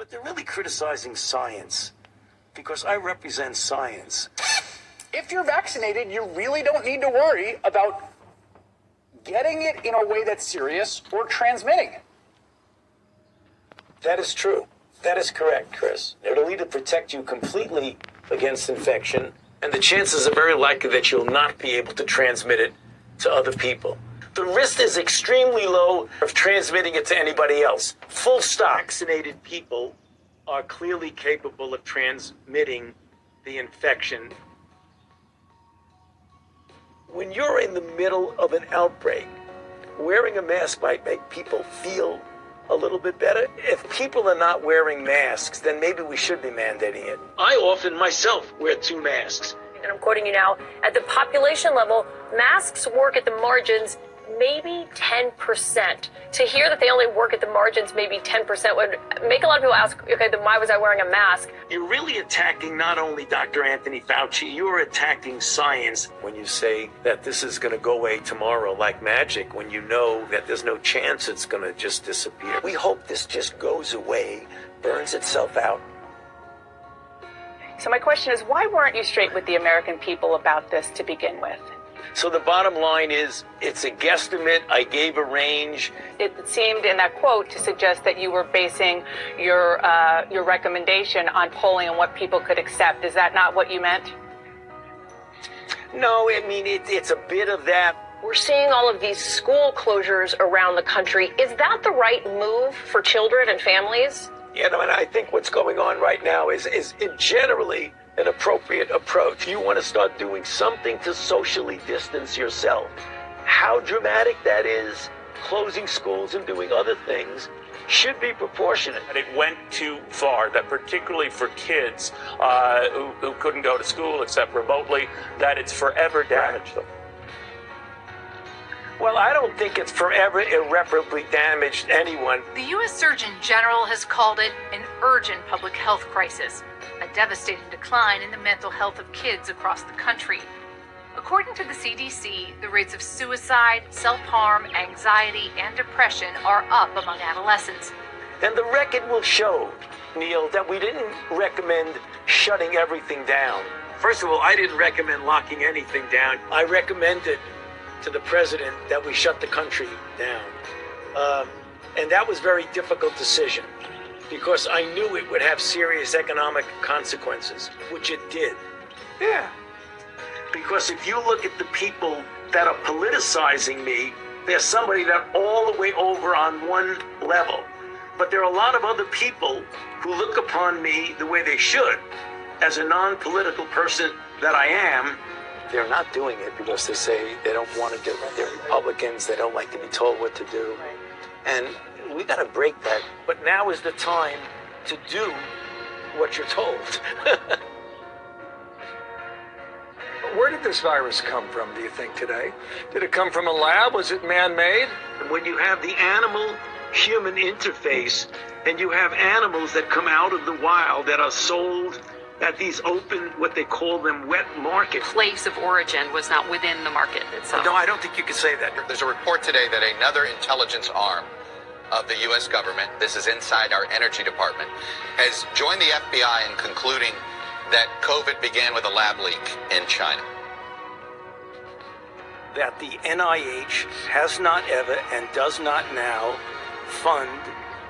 But they're really criticizing science, because I represent science. If you're vaccinated, you really don't need to worry about getting it in a way that's serious or transmitting it. That is true. That is correct, Chris. It'll either protect you completely against infection, and the chances are very likely that you'll not be able to transmit it to other people. The risk is extremely low of transmitting it to anybody else. Full stop. Vaccinated people are clearly capable of transmitting the infection. When you're in the middle of an outbreak, wearing a mask might make people feel a little bit better. If people are not wearing masks, then maybe we should be mandating it. I often myself wear 2 masks. And I'm quoting you now, at the population level, masks work at the margins maybe 10%. To hear that they only work at the margins maybe 10% would make a lot of people ask, okay, then why was I wearing a mask? You're really attacking not only Dr. Anthony Fauci, you're attacking science when you say that this is going to go away tomorrow like magic, when you know that there's no chance it's going to just disappear. We hope this just goes away, burns itself out. So my question is, why weren't you straight with the American people about this to begin with? So the bottom line is, it's a guesstimate. I gave a range. It seemed in that quote to suggest that you were basing your recommendation on polling and what people could accept. Is that not what you meant? No, I mean, it's a bit of that. We're seeing all of these school closures around the country. Is that the right move for children and families? Yeah, no, and I think what's going on right now is generally an appropriate approach. You want to start doing something to socially distance yourself. How dramatic that is, closing schools and doing other things, should be proportionate. It went too far, that particularly for kids who couldn't go to school except remotely, that it's forever damaged them. Well, I don't think it's forever irreparably damaged anyone. The U.S. Surgeon General has called it an urgent public health crisis, a devastating decline in the mental health of kids across the country. According to the CDC, the rates of suicide, self-harm, anxiety, and depression are up among adolescents. And the record will show, Neil, that we didn't recommend shutting everything down. First of all, I didn't recommend locking anything down. I recommended to the president that we shut the country down. And that was a very difficult decision because I knew it would have serious economic consequences, which it did. Yeah. Because if you look at the people that are politicizing me, there's somebody that all the way over on one level. But there are a lot of other people who look upon me the way they should, as a non-political person that I am. They're not doing it because they say they don't want to do it. They're Republicans. They don't like to be told what to do. And we got to break that. But now is the time to do what you're told. Where did this virus come from, do you think, today? Did it come from a lab? Was it man-made? When you have the animal-human interface and you have animals that come out of the wild that are sold at these open, what they call them, wet markets. Place of origin was not within the market itself. No, I don't think you could say that. There's a report today that another intelligence arm of the U.S. government, this is inside our energy department, has joined the FBI in concluding that COVID began with a lab leak in China. That the NIH has not ever and does not now fund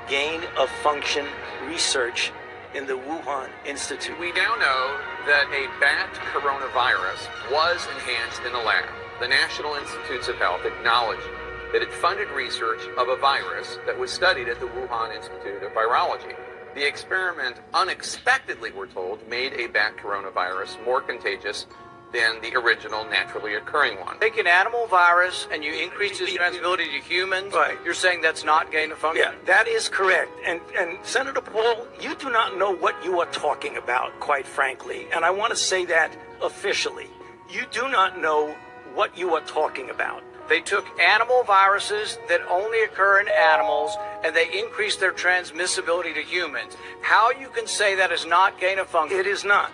gain-of-function research in the Wuhan Institute. We now know that a bat coronavirus was enhanced in a lab. The National Institutes of Health acknowledged that it funded research of a virus that was studied at the Wuhan Institute of Virology. The experiment unexpectedly, we're told, made a bat coronavirus more contagious than the original naturally occurring one. Take an animal virus and you increase its transmissibility to humans. Right. You're saying that's not gain of function? Yeah, that is correct. And Senator Paul, you do not know what you are talking about, quite frankly. And I want to say that officially. You do not know what you are talking about. They took animal viruses that only occur in animals and they increased their transmissibility to humans. How you can say that is not gain of function? It is not.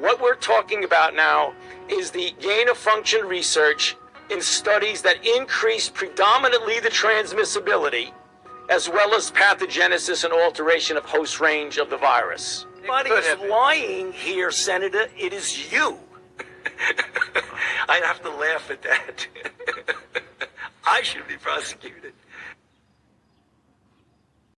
What we're talking about now is the gain-of-function research in studies that increase predominantly the transmissibility as well as pathogenesis and alteration of host range of the virus. Somebody is lying here, Senator. It is you. I'd have to laugh at that. I should be prosecuted.